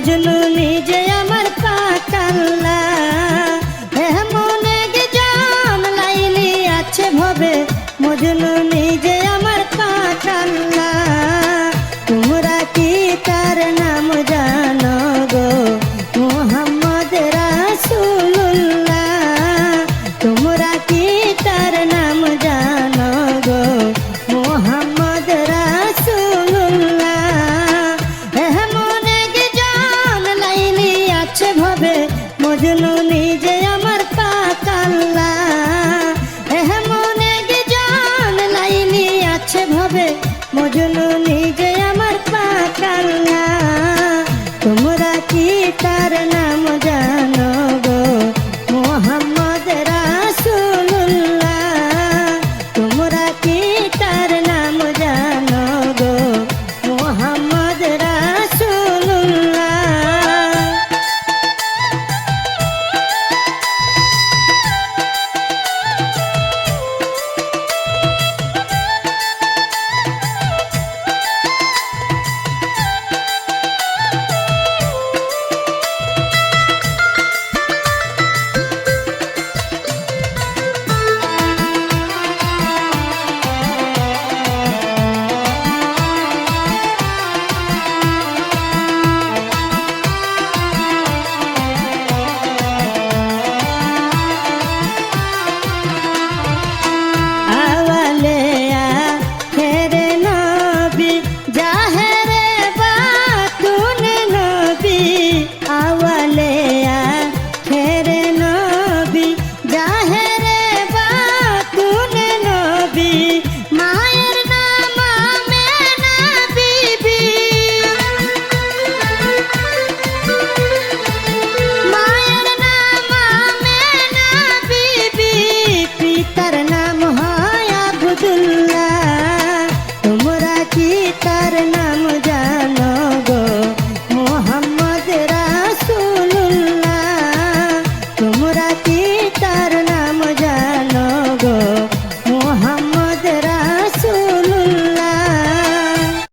মজনু নিজে আমার পাকাল্লা মনে গে জান লাইলি আছে ভবে মজনু নিজে আমার পাকাল্লা তোমরা কি তার নাম জানো গো মোহাম্মদ রাসূলুল্লাহ তোমরা কি তার নাম জানো গো মোহাম্মদ রাসূলুল্লাহ মনে গে জান লাইলি আছে ভবে মজনু নিজে আমার পাকাল্লা মনে গে জান লাইলি আছে ভবে মজনু নিজে আমার পাকাল্লা তোমরা কি তার নাম জানো গো মোহাম্মদ রাসূলুল্লাহ তোমরা কি তার নাম জানো গো মোহাম্মদ রাসূলুল্লাহ তোমরা কি তার